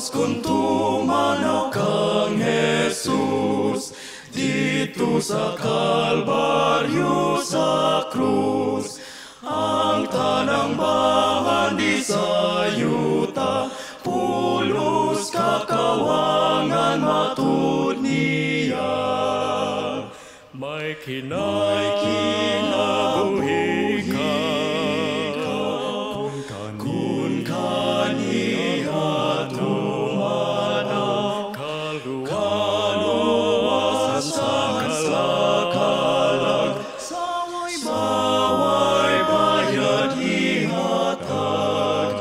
Diyos kung tumanaw kang Jesus, dito sa Kalbaryo sa krus. Ang tanang bahan di sayuta, pulos kakawangan matud niya. May kinabuhi ka, kun kaniya tumanaw, kaluwasan sa kalag, saway bayad ihatag.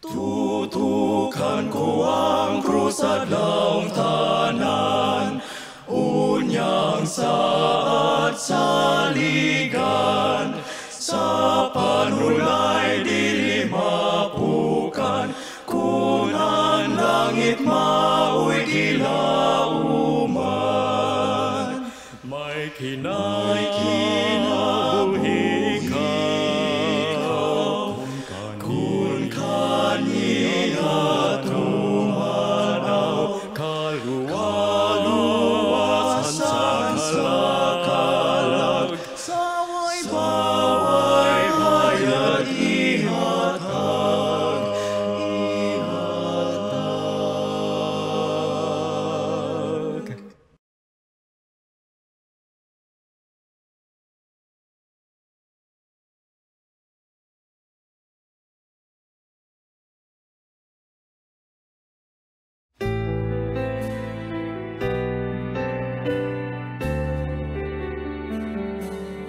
Tutukan ko ang krus adlaw tanan, unyang saat saligan, sa panulay dili mapukan, kunan langit maoy gilauman. May kinabuhi ka, kun kaniya tumanaw, kaluwasan sa kalag, saway bayad ihatag.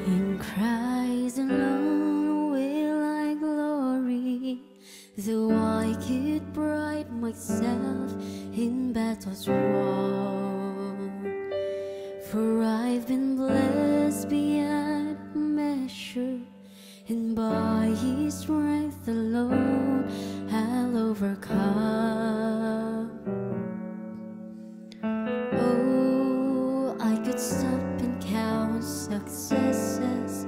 In Christ alone will I glory, though I could pride myself in battles won. For I've been blessed beyond measure, and by His strength alone I'll overcome. Oh, I could stop and count successes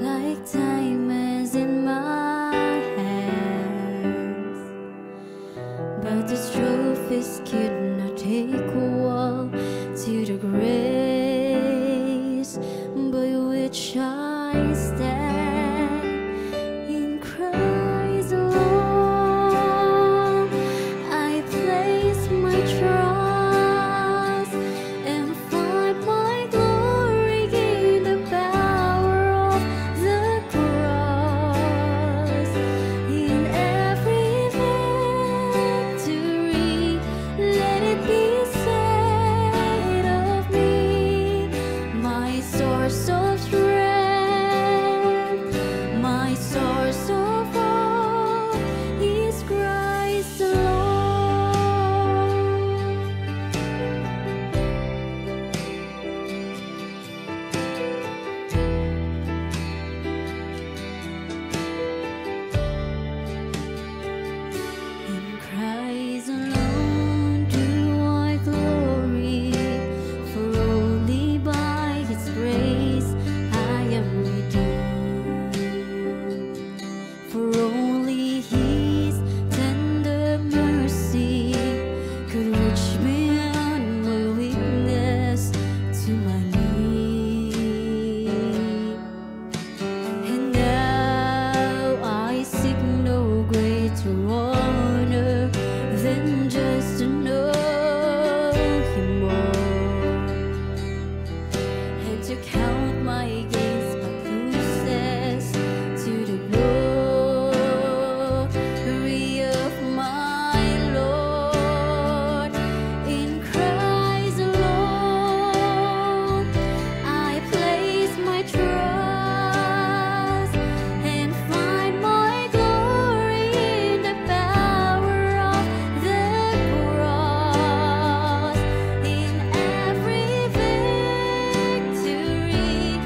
like diamonds in my hands, but these trophies could not take a wall to the grace by which I stand. In Christ alone I place my trust and find my glory in the power of the cross. In every victory, let it be said of me, my source of strength, my source of hope is Christ alone. In Christ alone do I glory, for only by His grace I am redeemed. For only His tender mercy could reach beyond my weakness to my need. And now I seek no greater honor than just to know Him more, and to count my gains but losses to the glory of my Lord. In Christ alone I place my trust and find my glory in the power of the cross. In every victory,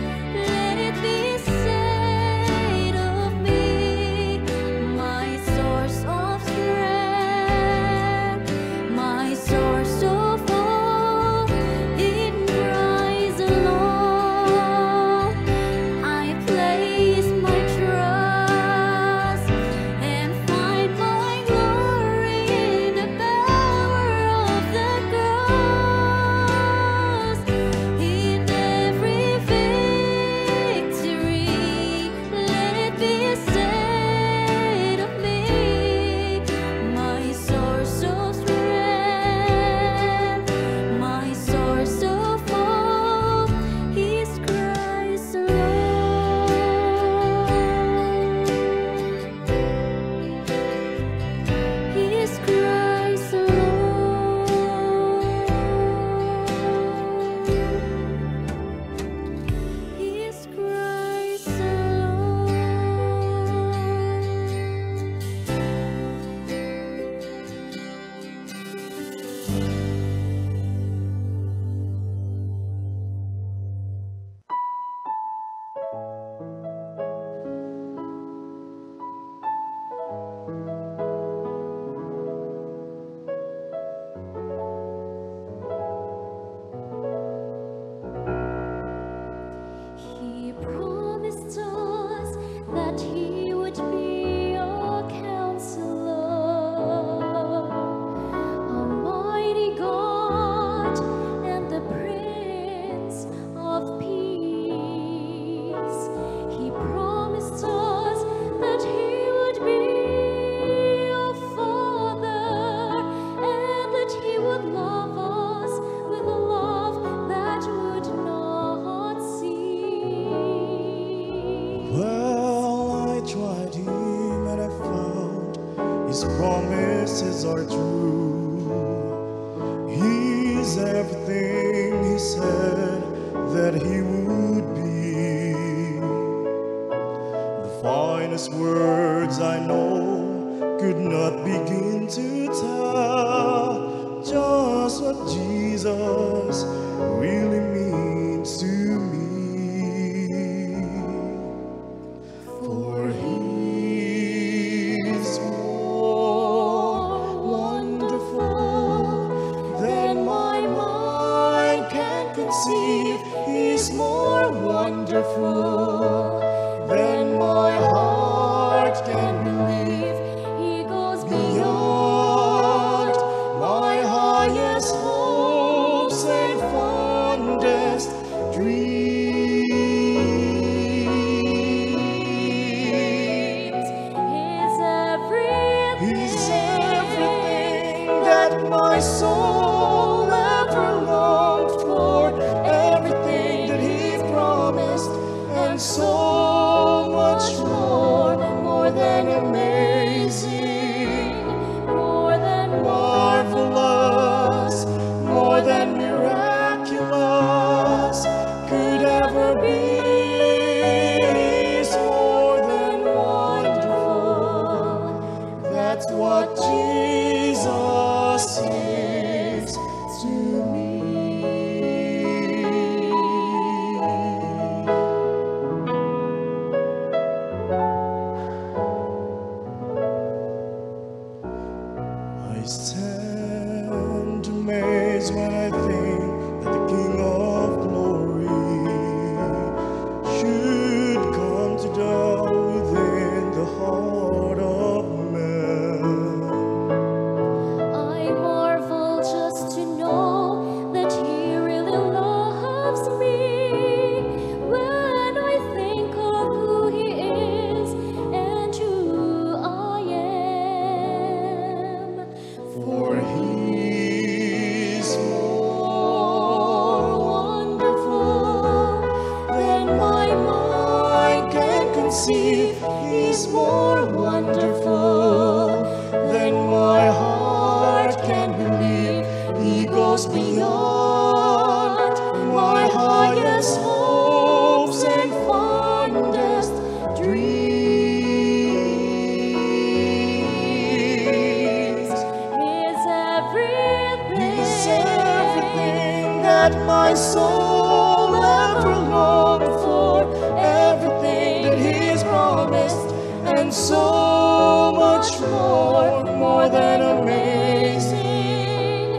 Him and I found His promises are true. He's everything He said that He would be. The finest words I know could not begin to tell just what Jesus really means to me. For He is more wonderful than my mind can conceive. He's more wonderful than my heart can believe. He goes Beyond my highest hopes and fondest dreams. He's everything. He's everything that my soul ever longed for, everything that He promised, and so much more, more than amazing, More than marvelous, more than miraculous could ever be. He's more than wonderful. That's what Jesus is to me. I stand amazed when I think that the King of Glory should come to dwell within the heart of man. I marvel just to know that He really loves me. When I think of who He is and who I am. For He's more wonderful than my mind can conceive. He's more wonderful than my heart can believe. He goes beyond my highest hopes and fondest dreams. He's everything. He's everything that my soul ever longed for, everything that He's promised, and so much more, more than amazing,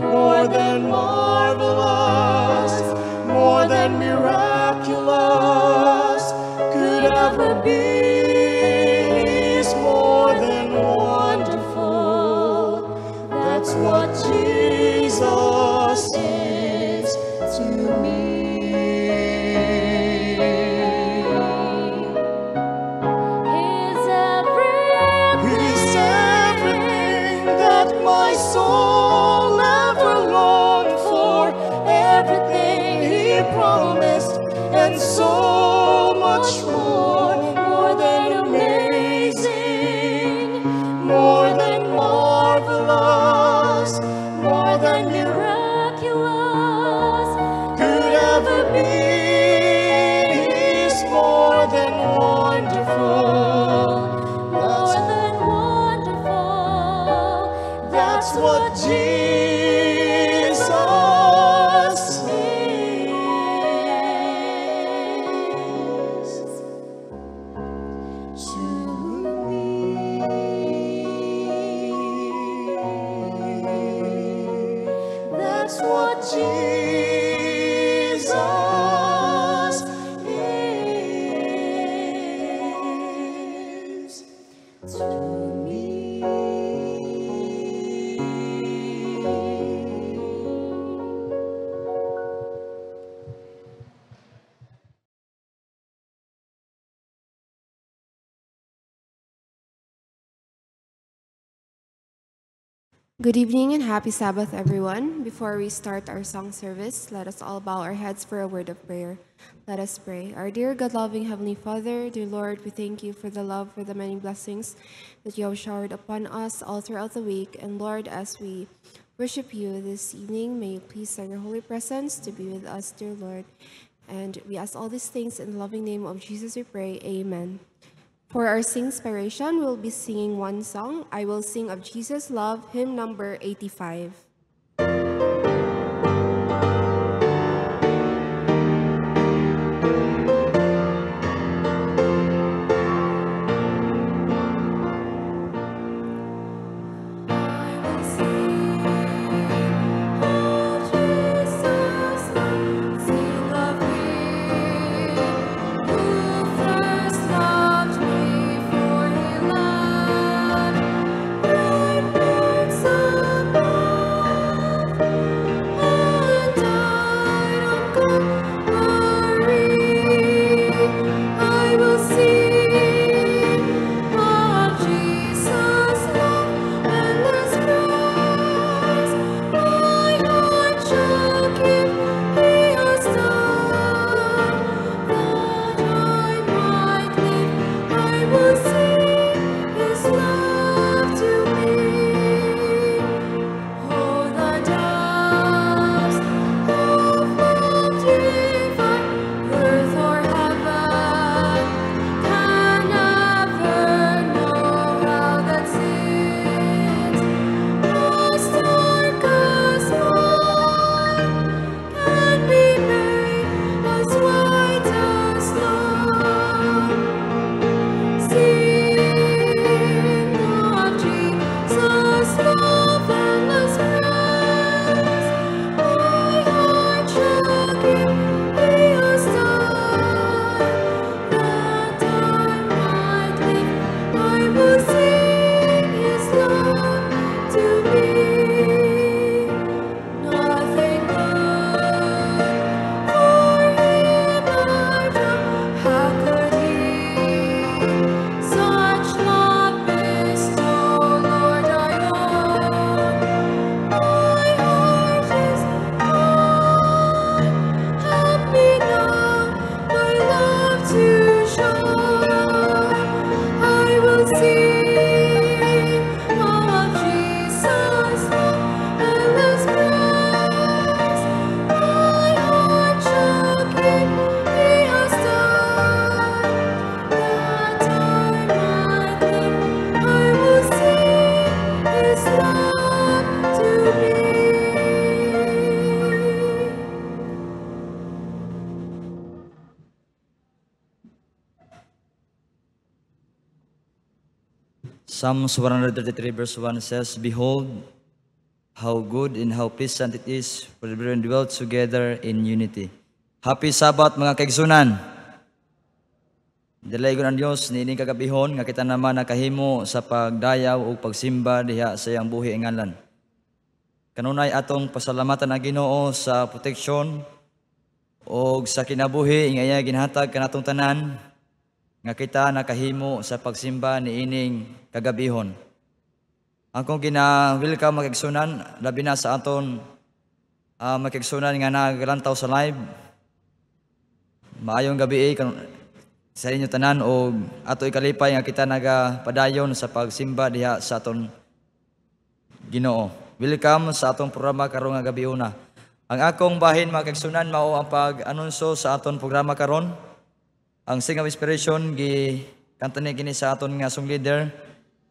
more than marvelous, more than miraculous could ever be. He's more than wonderful. That's what Jesus is to me. He's everything. He's everything that my soul ever longed for, everything He promised, and so much more, more than amazing, more than marvelous, more than Miraculous. could ever be. He's more than wonderful. More than wonderful. That's what Jesus is. Good evening and happy Sabbath, everyone. Before we start our song service, let us all bow our heads for a word of prayer. Let us pray. Our dear God-loving Heavenly Father, dear Lord, we thank you for the love, for the many blessings that you have showered upon us all throughout the week. And Lord, as we worship you this evening, may you please send your holy presence to be with us, dear Lord. And we ask all these things in the loving name of Jesus we pray. Amen. For our sing inspiration, we'll be singing one song, I Will Sing of Jesus' Love, hymn number 85. Psalms 133 verse 1 says, Behold, how good and how pleasant it is for the brethren dwell together in unity. Happy Sabbath mga kaigsunan! Dalaygon ang Diyos niining kagabihon nga kita naman nakahimo sa pagdayaw o pagsimba diha sa iyang buhi ngalan. Kanunay atong pasalamatan ang Ginoo sa proteksyon o sa kinabuhi ingaya ginhatag kanatong tanan nga kita nakahimo sa pagsimba niining kagabihon. Akong gina-welcome makigsunan, labi na sa aton makigsunan nga naglantaw sa live. Maayong gabi sa inyo tanan o ato ikalipay nga kita nagapadayon sa pagsimba diha sa aton Ginoo. Welcome sa atong programa karon nga gabi una. Ang akong bahin makigsunan mao ang pag-anunso sa aton programa karon. Ang Sing of Inspiration gi kanta ni kini sa aton nga song leader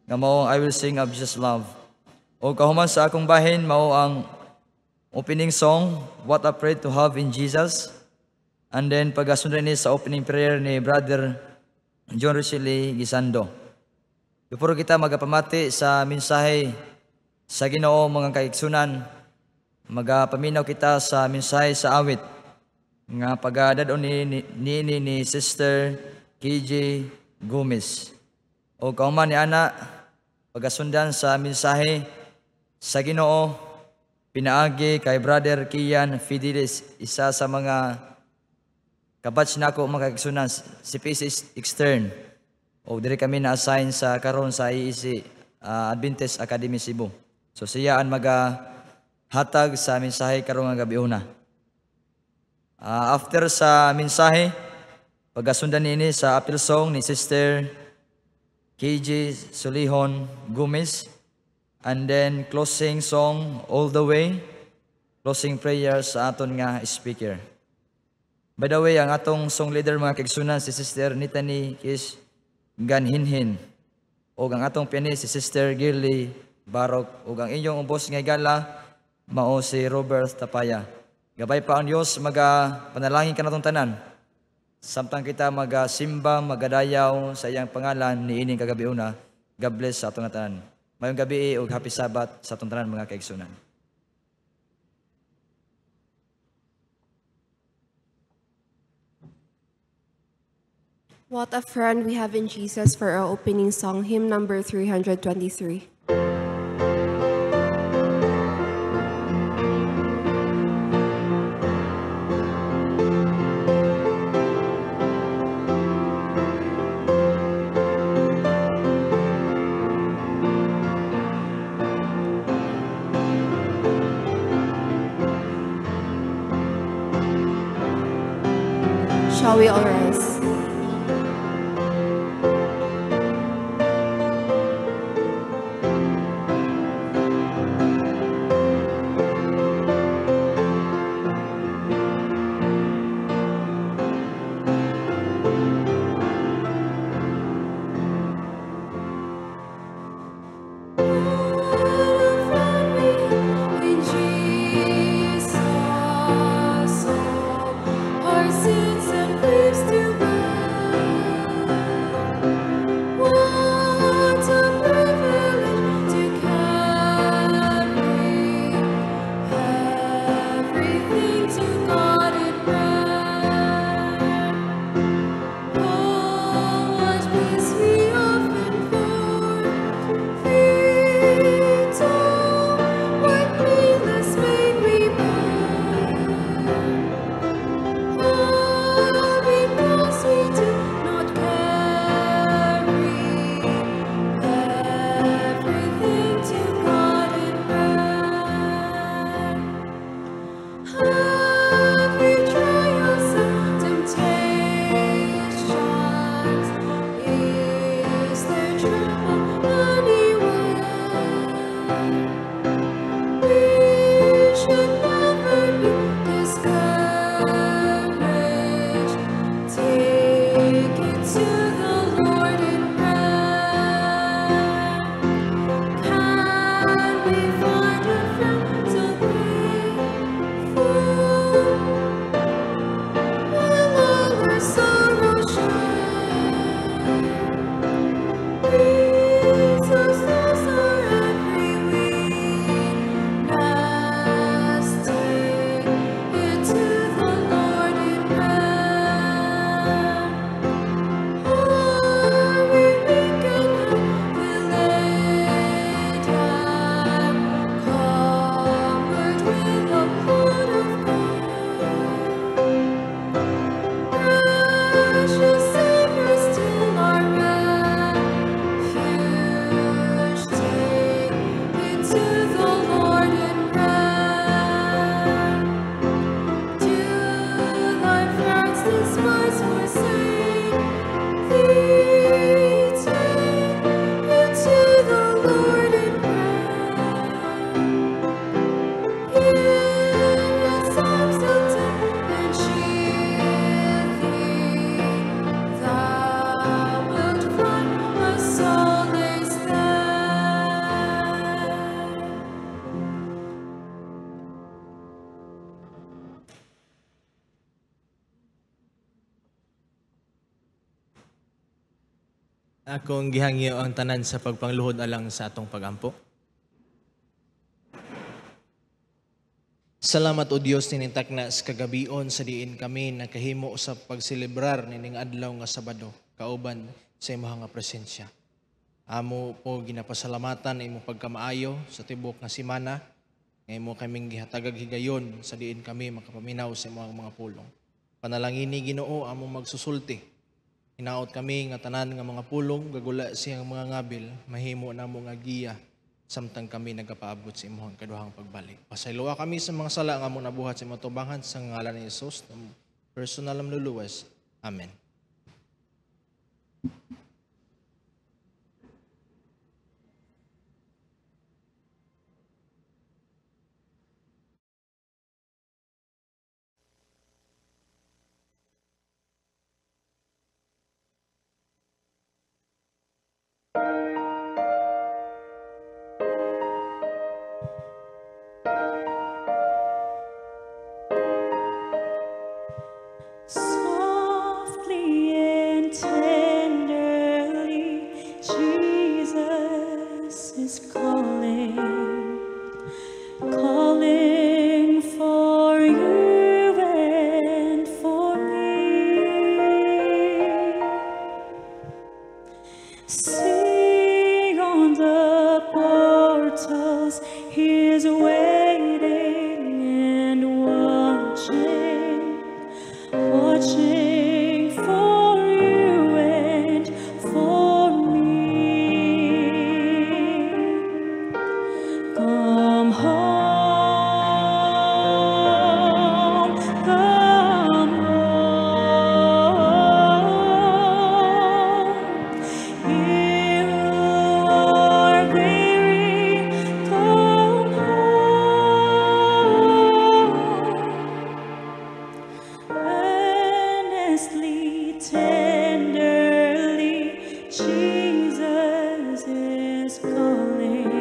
nga mao I Will Sing of Jesus' Love. O kahuman sa akong bahin mao ang opening song What a Friend to Have in Jesus. And then pagasundan ni sa opening prayer ni Brother John Riceli Gisando. Before kita magapamati sa mensahe sa Ginoo mga kaigsunan, magapaminaw kita sa mensahe sa awit nga pagadadon ni Sister KJ Gomez. O kauman ni ana pagasundan sa mensahe sa Ginoo pinaagi kay Brother Kian Fidelis, isa sa mga kabatch nako mga kaigsunan si PC Extern. O diri kami na-assign sa karon sa IEC Adventist Academy Cebu. So siya ang hatag sa mensahe karong nga gabi una. After sa mensahe, pagasundan ini sa appeal song ni Sister KJ Solihon Gomez, and then closing song all the way, closing prayer sa aton nga speaker. By the way, ang atong song leader mga kaigsunan si Sister Nitani Kish Ganhinhin, o ang atong pianist si Sister Girly Barok, o ang inyong ubos nga gala mao si Robert Tapaya. Gabay pa ang Dios panalangin ka natong tanan. Samtang kita simba, magadayaw sa iyang pangalan ni ining kagabi una. God bless sa atong tanan. Mayong gabi ug happy Sabbath sa atong tanan mga kaigsunan. What a friend we have in Jesus for our opening song, hymn number 323. Shall we all rise? Akong gihangyo ang tanan sa pagpangluhod alang sa atong pagampo. Salamat o Dios ninintak na sa kagabion sa diin kami nakahimo sa pagselebrar nining adlaw nga Sabado kauban sa imong nga presensya. Amo po ginapasalamatan imo pagkamaayo sa tibok nga semana nga imo kaming gihatagag higayon sa diin kami makapaminaw sa imong mga pulong. Panalangini Ginoo amo magsusulti. Hinaot kami nga tanan nga mga pulong gagula siyang mga ngabil mahimo namo nga giya samtang kami nagapaabot sa imong kaduhang pagbalik. Pasayloa kami sa mga sala nga among nabuhat sa imong tubangan sa ngalan ni Jesus, personal ang luluwas. Amen. Softly and tenderly, Jesus is calling, calling for you and for me. See on the portals, He is waiting and watching, watching for you and for me. Come home, come home. You who are weary, come home. Earnestly, tenderly, Jesus is calling,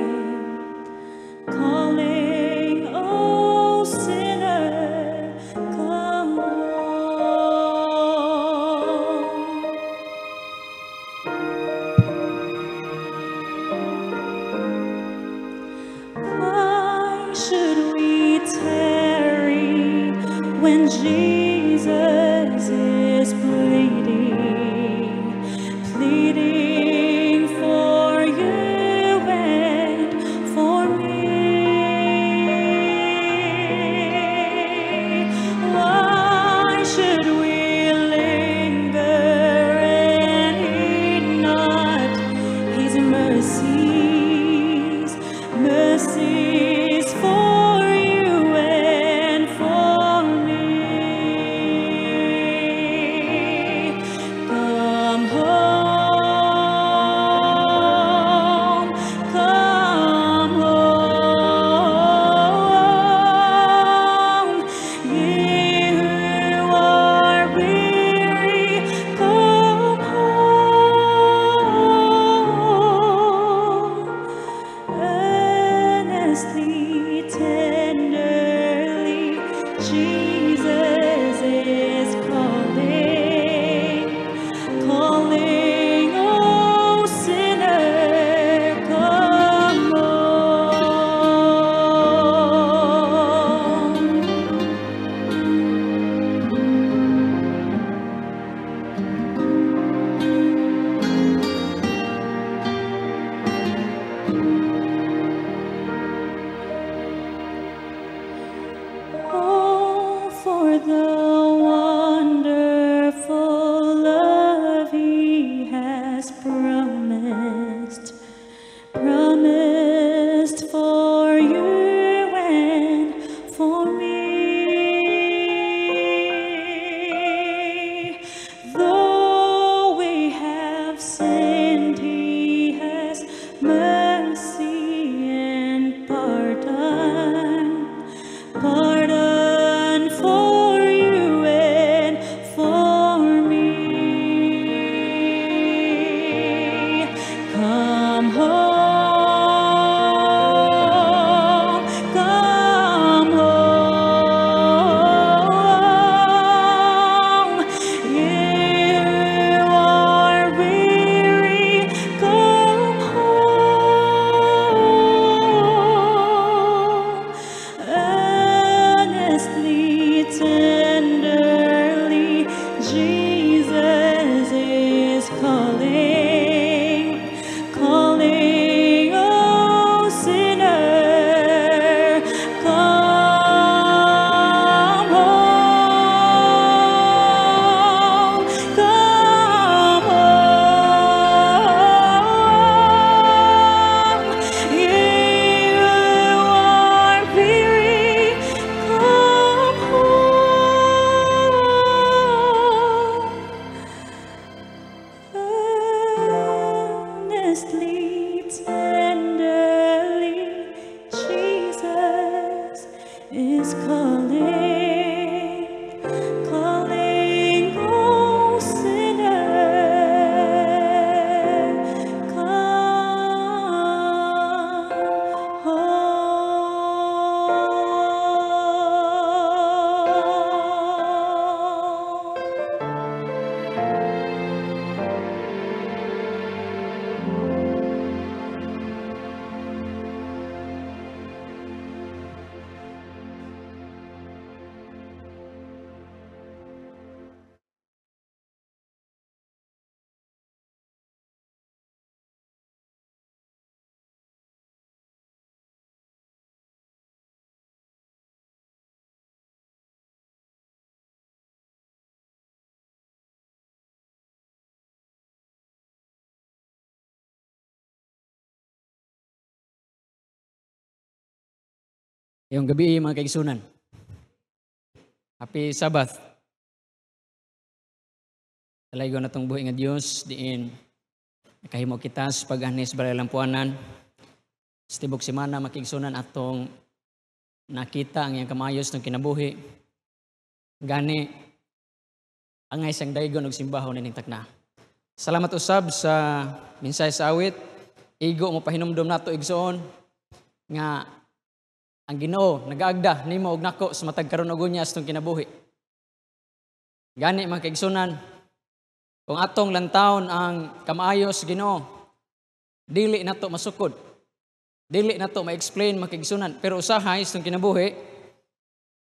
calling, oh sinner, come home. Why should we tarry when Jesus is pleading, pleading Softly, tenderly, Jesus is calling, calling, oh sinner, come home. Yung gabi mga kaigsunan. Happy Sabbath. Talaygo na itong buhay nga Diyos, diin nakahimo kita sa pag-anis balay lampuanan. Sa tibok simana makigsunan atong nakita ang iyang kamayos ng kinabuhi. Gani, ang isang daygon og simbaho nining takna. Salamat usab sa minsay sa awit. Igo mo pahinumdom nato igsoon nga ang Ginoo nagaagda nimo og nako sa matag karon og unya sa kinabuhi. Gani mga kaigsunan, kung atong lantawon ang kamaayos Ginoo, dili nato masukod. Dili nato ma-explain mga kaigsunan, pero usahay sa kinabuhi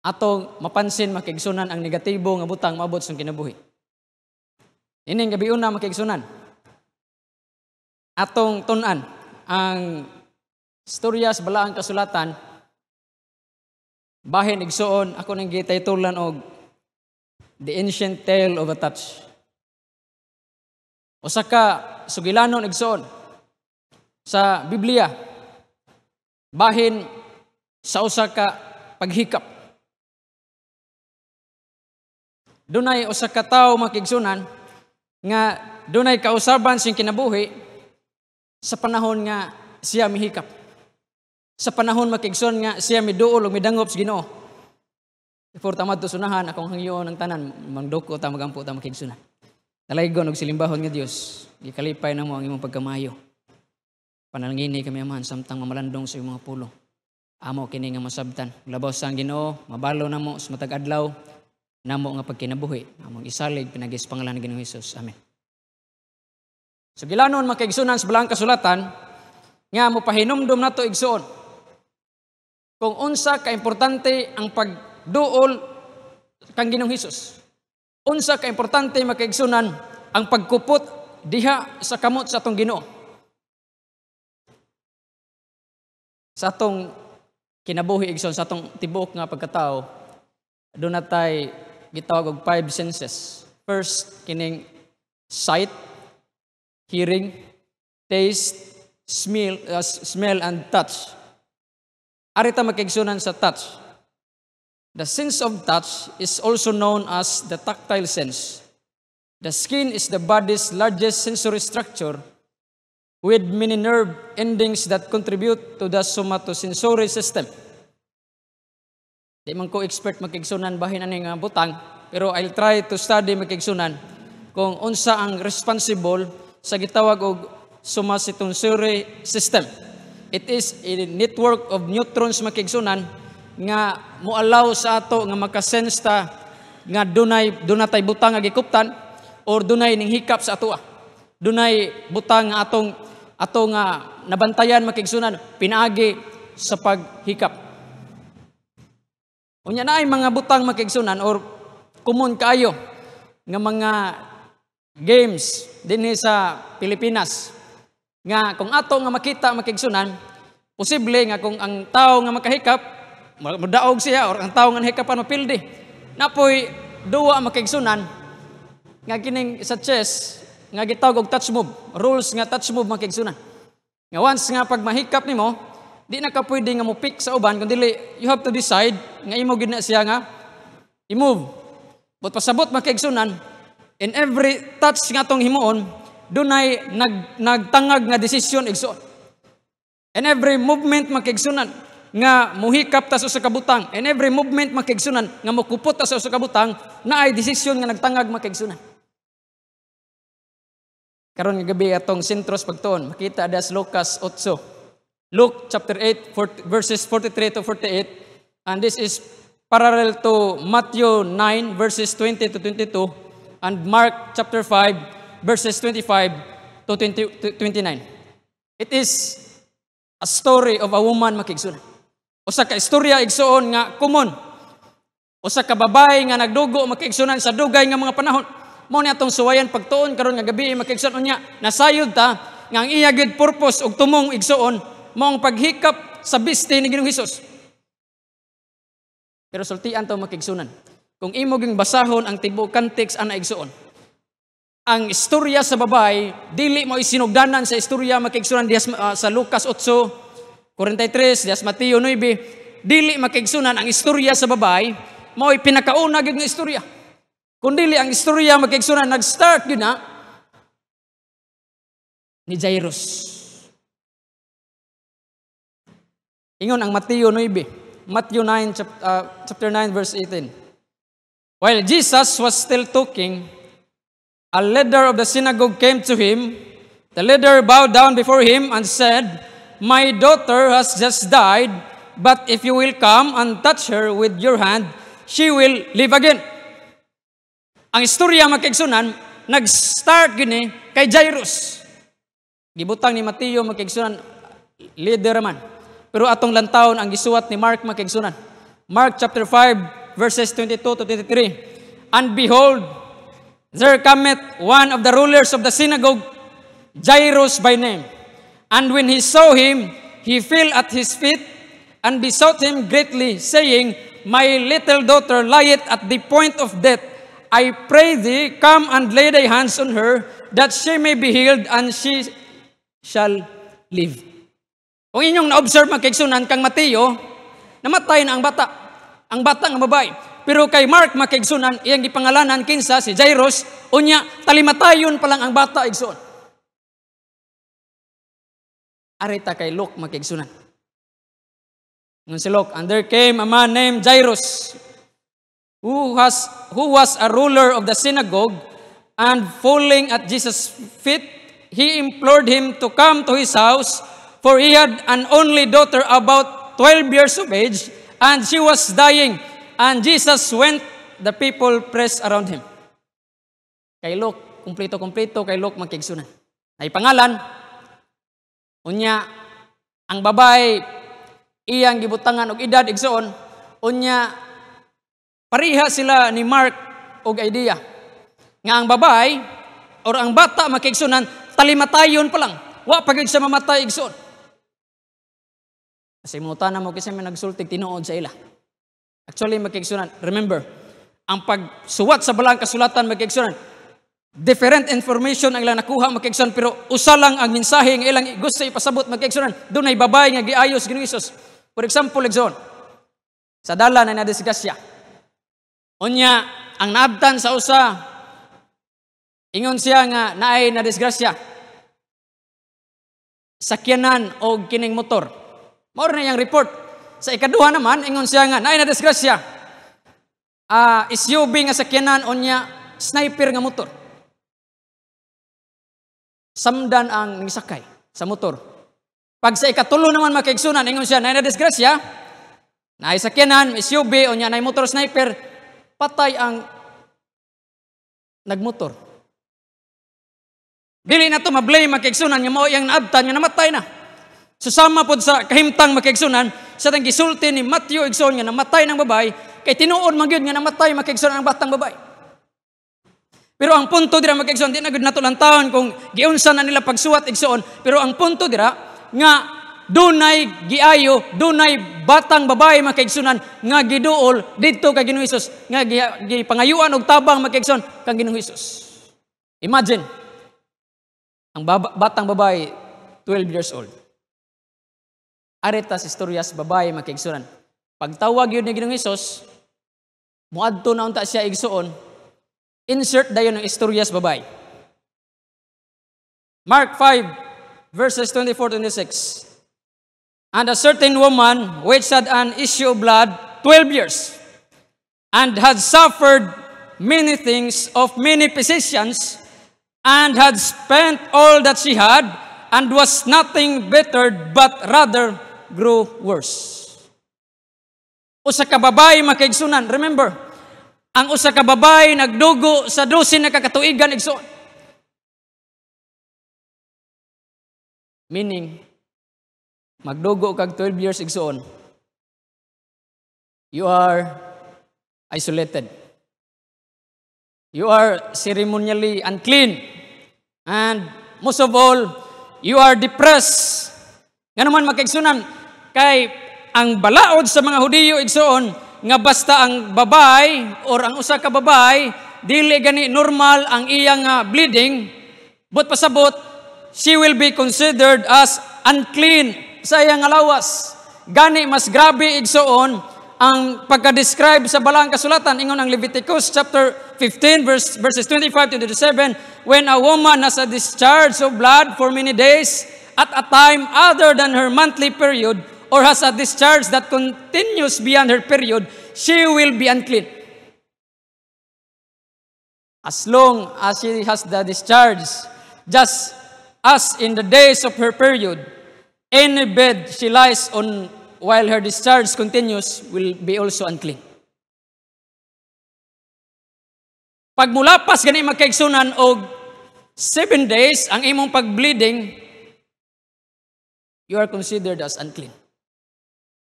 atong mapansin mga kaigsunan ang negatibo nga butang maabot sa kinabuhi. Ining gabi una mga kaigsunan, atong tun-an ang istorya sa balaang kasulatan. Bahin igsuon ako nang gitaytulan og The Ancient Tale of a Touch. Usa ka sugilanon igsuon sa Biblia bahin sa usa ka paghikap. Dunay usa ka tawo makigsunan nga dunay kausaban sing kinabuhi sa panahon nga siya mihikap. Sa panahon makigsuon nga siya miduol ug midangop sa Ginoo. Before tamad to sunahan akong hangyoon ng tanan mangdoko ta magampo ta makigsunan. Nalaygon og silimbahon nga Dios, gikalipay namo ang imong pagkamayo. Panalangini kami amahan samtang mamalandong sa imong mga pulo. Amo kini nga masabtan. Labaw sa Ginoo, mabalo namo sa matag adlaw namo nga pagkinabuhi. Among isalig pinagis pangalan ni Ginoong Hesus. Amen. So gilanon makigsunan sa balaang kasulatan nga mo pahinumdom nato igsuon kung unsa ka importante ang pagduol kang Ginoong Hesus. Unsa ka importante makaigsunan ang pagkupot diha sa kamot sa atong Ginoo. Sa atong kinabuhi igsoon, sa atong tibok nga pagkatao, doon natay gitawag og 5 senses. First, kining sight, hearing, taste, smell and touch. Arita makigsunan sa touch. The sense of touch is also known as the tactile sense. The skin is the body's largest sensory structure with many nerve endings that contribute to the somatosensory system. Di man ko expert makigsunan bahin ani nga butang, pero I'll try to study makigsunan kung unsa ang responsible sa gitawag og somatosensory system. It is a network of neutrons makigsunan nga moalaw sa ato nga makasense ta nga dunay tay butang nga gikuptan or dunay ning hikap sa atoa. Dunay butang nga ato nga nabantayan makigsunan pinaagi sa paghikap. Unya naay mga butang makigsunan or common kaayo nga mga games dinhi sa Pilipinas. Nga kung ato nga makita makigsunan, posible nga kung ang tao nga makahikap, mudaog siya or ang tao nga nahikapan mapildi. Napoy duwa makigsunan nga kining sa chess nga gitawag og touch move, rules nga touch move makigsunan. Nga once nga pag mahikap nimo, di na ka pwede nga mo pick sa uban kundi you have to decide nga imo gid na siya nga i-move. But pasabot makigsunan, in every touch nga tong himuon, dunay nagtangag nga desisyon igsoon. And every movement makigsunan nga muhikap ta sa usa ka butang, and every movement makigsunan nga mukupot ta sa usa ka butang, naay desisyon nga nagtangag makigsunan. Karon nga gabi atong sentros pagtuon, makita ada sa Lucas 8. Luke chapter 8 verses 43 to 48, and this is parallel to Matthew 9 verses 20 to 22 and Mark chapter 5 verses 25 to 29. It is a story of a woman makigsunan. Usa ka istorya igsuon nga common. Usa ka babae nga nagdugo makigsunan sa dugay nga mga panahon. Mao ni atong suwayan pagtuon karon nga gabi makigsunan unya nasayod ta nga ang iya gid purpose ug tumong igsuon mao ang paghikap sa biste ni Ginoong Hesus. Pero sultian to makigsunan. Kung imo ging basahon ang tibuok context ana igsuon. Ang istorya sa babae dili mo isinugdanan sa istorya makigsunan diha sa Lucas 8:43 diha sa Mateo 9, dili makigsunan ang istorya sa babae mao pinakauna gid nga istorya. Kundili ang istorya makigsunan nag-start gyud na ni Jairus. Ingon ang Mateo 9, Matthew 9, chapter 9, verse 18. While Jesus was still talking, a leader of the synagogue came to him. The leader bowed down before him and said, "My daughter has just died, but if you will come and touch her with your hand, she will live again." Ang istorya makigsunan, nag-start gini kay Jairus. Gibutang ni Mateo makigsunan, leader man. Pero atong lantawon ang gisuwat ni Mark makigsunan. Mark chapter 5 verses 22 to 23. And behold, there cometh one of the rulers of the synagogue, Jairus by name. And when he saw him, he fell at his feet and besought him greatly, saying, "My little daughter lieth at the point of death. I pray thee, come and lay thy hands on her, that she may be healed, and she shall live." Kung inyong na-observe makigsunan kang Mateo, namatay na ang bata nga babae. Pero kay Mark makigsunan, iyang gipangalanan kinsa si Jairus, unya talimatayon pa lang ang bata igsuon. Arita kay Luke makigsunan. Ngun si Luke, and there came a man named Jairus, who was a ruler of the synagogue, and falling at Jesus' feet, he implored him to come to his house, for he had an only daughter about 12 years of age, and she was dying. And Jesus went, the people pressed around him. Kay Luke, kumplito, kay Luke makigsunan. Ay pangalan, unya, ang babae, iyang gibutangan og edad igsoon, unya, pariha sila ni Mark og idea. Nga ang babae, or ang bata makigsunan, talimatayon pa lang. Wa pagid sa mamatay igsoon. Kasi mutana mo kasi may nagsultig tinuod sa ila. Actually, makigsunan. Remember, ang pagsuwat sa balang kasulatan makigsunan. Different information ang ilang nakuha makigsunan, pero usa lang ang mensahe ng ilang gusto ipasabot makigsunan. Doon ay babae nga giayos Ginoong Hesus. For example, igsoon, sa dala na nadisgrasya. Unya, ang naabtan sa usa, ingon siya nga naay nadisgrasya. Sakyanan o kining motor. Mauro na yung report. Sa ikaduha naman, ingon siya nga, naay na disgrasya. SUV nga sakyanan, unya, sniper nga motor. Samdan ang nisakay sa motor. Pag sa ikatulo naman makigsunan, ingon siya, naay na disgrasya, naay sakyanan, SUV, unya, naay motor sniper, patay ang nagmotor. Dili na to mablame makigsunan, nga mo yung naabtan, nga namatay na. Susama pod sa kahimtang makigsunan sa tang gisulti ni Matthew igsoon nga namatay ng babae kay tinuod man gyud nga namatay makigsunan ang batang babae. Pero ang punto dira makigsunan di na gyud nato lang taon kung giunsa na nila pagsuwat igsoon, pero ang punto dira nga dunay giayo, dunay batang babae makigsunan nga giduol didto kay Ginoong Hesus nga gipangayuan og tabang makigsunan kang Ginoong Hesus. Imagine ang batang babae 12 years old. Arita sa istorya sa babae makigsunan. Pagtawag yun ni Ginoong Hesus, muadto na unta siya igsuon, insert dayon ang istorya sa babae. Mark 5, verses 24-26. And a certain woman which had an issue of blood 12 years, and had suffered many things of many physicians, and had spent all that she had, and was nothing bettered, but rather grew worse. Usa ka babae makaigsunan. Remember, ang usa ka babae nagdugo sa 12 na kakatuigan igsuon. Meaning, magdugo kag 12 years igsuon, you are isolated. You are ceremonially unclean. And most of all, you are depressed. Nga naman makaigsunan, kay ang balaod sa mga Hudiyo igsuon, nga basta ang babay or ang usa ka babay, dili gani normal ang iyang bleeding, but pasabot, she will be considered as unclean sa iyang lawas. Gani mas grabe igsuon ang pagka-describe sa balang kasulatan ingon ang Leviticus chapter 15 verses 25-27, when a woman has a discharge of blood for many days at a time other than her monthly period, or has a discharge that continues beyond her period, she will be unclean. As long as she has the discharge, just as in the days of her period, any bed she lies on while her discharge continues will be also unclean. Pag mulapas gani magkaigsunan og 7 days ang imong pag-bleeding, you are considered as unclean.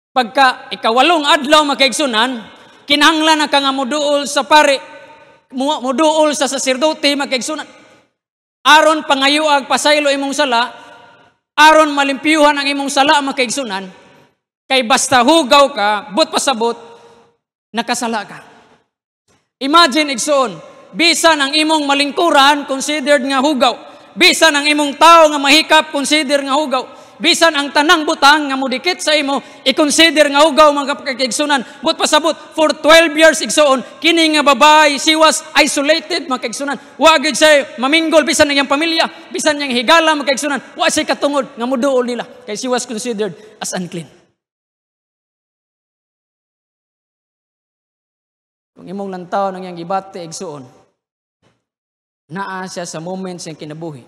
Pagka ikawalong adlaw makaigsunan, kinahanglan na ka nga muduol sa pare, muduol sa saserdote makaigsunan. Aron pangayuag pasaylo imong sala, aron malimpyuhan ang imong sala makaigsunan, kay basta hugaw ka, but pasabot, nakasala ka. Imagine igsoon, bisan ang imong malingkuran, considered nga hugaw. Bisan ang imong tao nga mahikap, consider nga hugaw. Bisan ang tanang butang nga mudikit sa imo, i-consider nga hugaw mga kaigsunan. But pasabot, for 12 years igsoon, kini nga babae, she was isolated mga kaigsunan. Wa gid siya maminggol bisan ang iyang pamilya, bisan niyang higala mga kaigsunan. Wa siya katungod nga muduol nila, kay she was considered as unclean. Kung imong lantaw ng iyang gibate igsuon, naa siya sa moments siyang kinabuhi,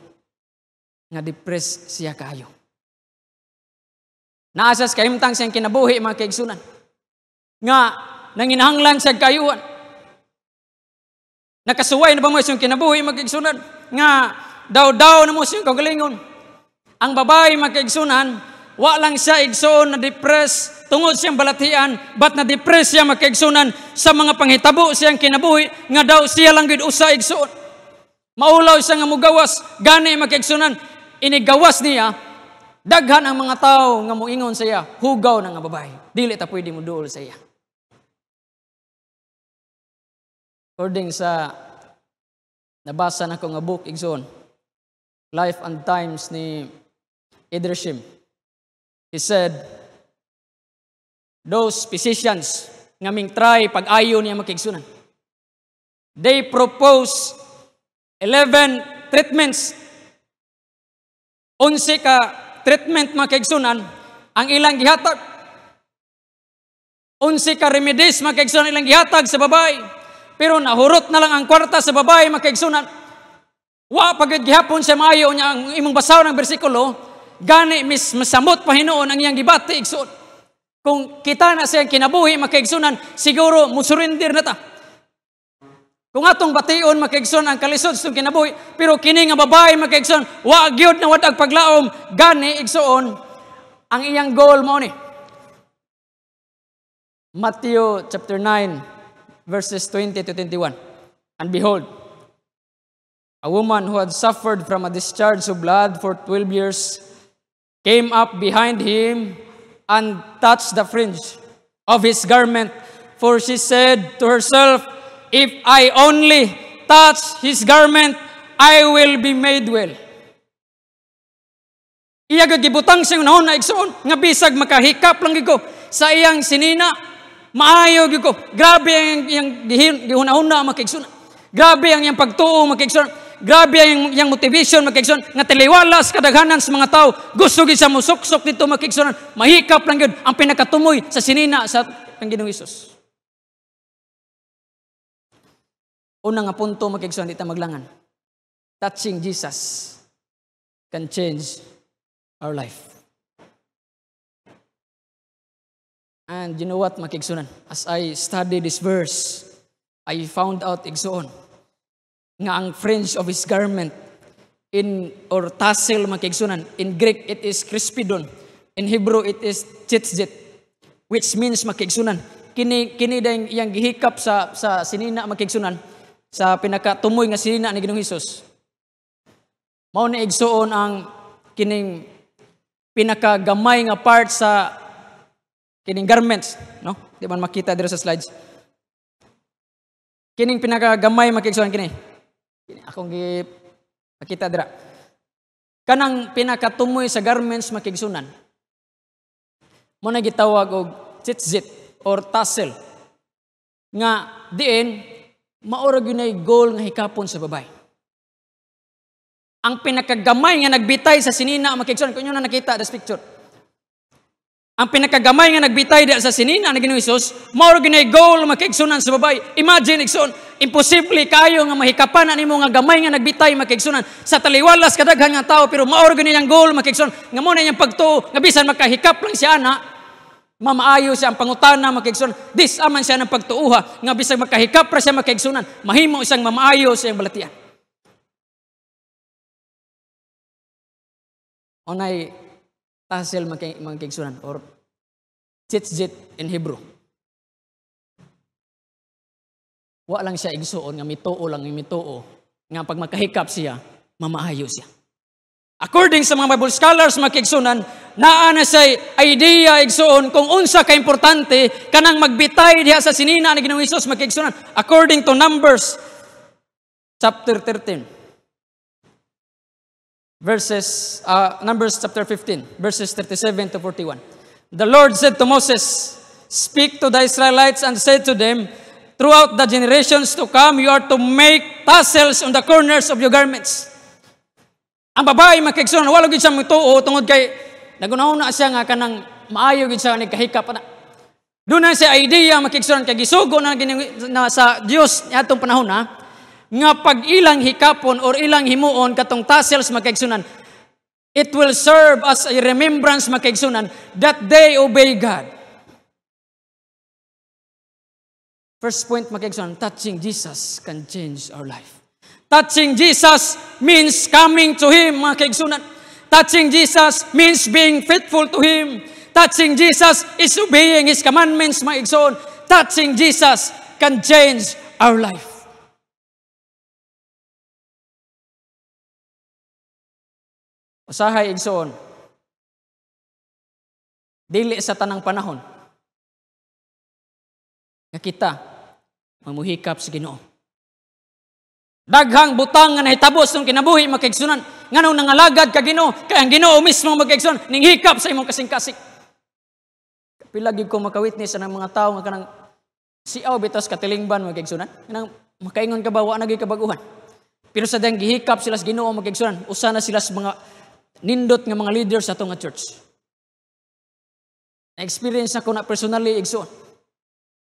nga depressed siya kayo. Naasas kahimtang siyang kinabuhi mga kaigsunan, nga nanginahanglan siya kayuhan. Nakasuway na ba mo siyang kinabuhi mga kaigsunan, nga daw na mo siyang kagalingon. Ang babae mga kaigsunan, wa lang siya igsoon na depress tungod siyang balatian, but na depress siya mga kaigsunan sa mga panghitabo siyang kinabuhi, nga daw siya lang gid usa igsoon. Maulaw siya nga mugawas, gani mga kaigsunan, inigawas niya. Daghan ang mga tao nga moingon sa iya, hugaw na nga babae. Dili ta pwede mo duol sa iya. According sa nabasa na ko nga book, igsoon, Life and Times ni Edersheim, he said, those physicians nga ming try pag-ayo niya makigsunan, they propose 11 treatments. 11 ka treatment makaigsunan ang ilang gihatag. 11 ka remedies makaigsunan ilang gihatag sa babae. Pero nahurot na lang ang kwarta sa babae makaigsunan. Wa pagid gihapon sa maayo niya ang imong basaw ng bersikulo, gani masamot pa hinuon ang iyang gibati igsuon. Kung kita na siyang kinabuhi makaigsunan, siguro musurrender na ta. Kung atong bation makaigsoon ang kalisod sa kinabuhi, pero kini nga babae makaigsoon, wa gyud na wadag paglaom, gani igsoon ang iyang goal mo ni. Matthew chapter 9 verses 20-21. And behold, a woman who had suffered from a discharge of blood for 12 years came up behind him and touched the fringe of his garment, for she said to herself, if I only touch his garment, I will be made well. Iya gibutang siyang nahon na igsoon, nga bisag makahikap lang ko sa iyang sinina, maayo ko. Grabe ang iyang gihunahuna makigsunan. Grabe ang iyang pagtuo makigsunan. Grabe yang motivation makigsunan nga tiliwalas kadaghanan sa mga tao gusto gid sa musuksok dito makigsunan. Mahikap lang gyud ang pinakatumoy sa sinina sa Panginoong Hesus. Una nga punto makigsunan dita maglangan. Touching Jesus can change our life. And you know what makigsunan? As I study this verse, I found out igsoon nga ang fringe of his garment or tassel makigsunan. In Greek, it is crispidon. In Hebrew, it is tzitzit, which means makigsunan. Kini dahil yung gihikap sa sinina makigsunan, sa pinakatumoy nga sinina ni Ginoong Hesus. Mao na igsuon ang kining pinakagamay nga part sa kining garments, no? Di man makita dito sa slides. Kining pinakagamay makigsunan kini. Akong makita dira. Kanang pinakatumoy sa garments makigsunan. Mo na gitawag og tzitzit or tassel. Nga diin maorag yun ay goal nga hikapon sa babay. Ang pinakagamay nga nagbitay sa sinina makigsunan. Kung nyo na nakita this picture. Ang pinakagamay nga nagbitay di sa sinina ni Ginoong Hesus, maorag yun ay goal makigsunan sa babay. Imagine igsoon, imposible kayo nga mahikapan nimo nga gamay nga nagbitay makigsunan sa taliwalas kadaghan nga tao pero maorag yun ang goal makigsunan. Nga mo na yung pagtuo nga bisan makahikap lang siya ana, mamaayo siya ang pangutana makigsunan. This aman siya ng pagtuuha nga bisan makahikap ra siya makigsunan, mahimo isang mamaayo sa iyang balatian. Onay tassel makigsunan or tzitzit in Hebrew. Wa lang siya igsuon nga mituo lang yung mituo nga pag makahikap siya, mamaayo siya. According sa mga Bible scholars makigsunan, naa na say idea igsuon kung unsa ka importante kanang magbitay diha sa sinina ni Ginoong Hesus makigsunan. According to Numbers chapter 13. Numbers chapter 15, verses 37 to 41. The Lord said to Moses, "Speak to the Israelites and say to them, throughout the generations to come, you are to make tassels on the corners of your garments." Ang babae makigsunan, wala gid siya mituo tungod kay nagunahuna siya nga kanang maayo gid siya ni kahikap na. Doon na siya idea makigsunan kay gisugo na sa Dios atong panahon na nga pag ilang hikapon or ilang himuon katong tassels makigsunan, it will serve as a remembrance makigsunan that they obey God. First point makigsunan, touching Jesus can change our life. Touching Jesus means coming to Him makigsunan. Touching Jesus means being faithful to Him. Touching Jesus is obeying His commandments makigsunan. Touching Jesus can change our life. Usahay igsoon, dili sa tanang panahon nga kita mamuhikap sa Ginoo. Daghang butang nga nahitabo sa kinabuhi makigsunan nganong nangalagad ka Ginoo kay ang Ginoo mismo makigsunan ning hikap sa imong kasing-kasing. Pila gid ko makawitness ng mga tao nga kanang siaw bitas katilingban makigsunan kanang makaingon ka ba wa na gyud kabaguhan. Pero sa dang gihikap sila sa Ginoo makigsunan, usa na sila sa mga nindot nga mga leaders sa itong church. Na-experience na ko na personally igsoon.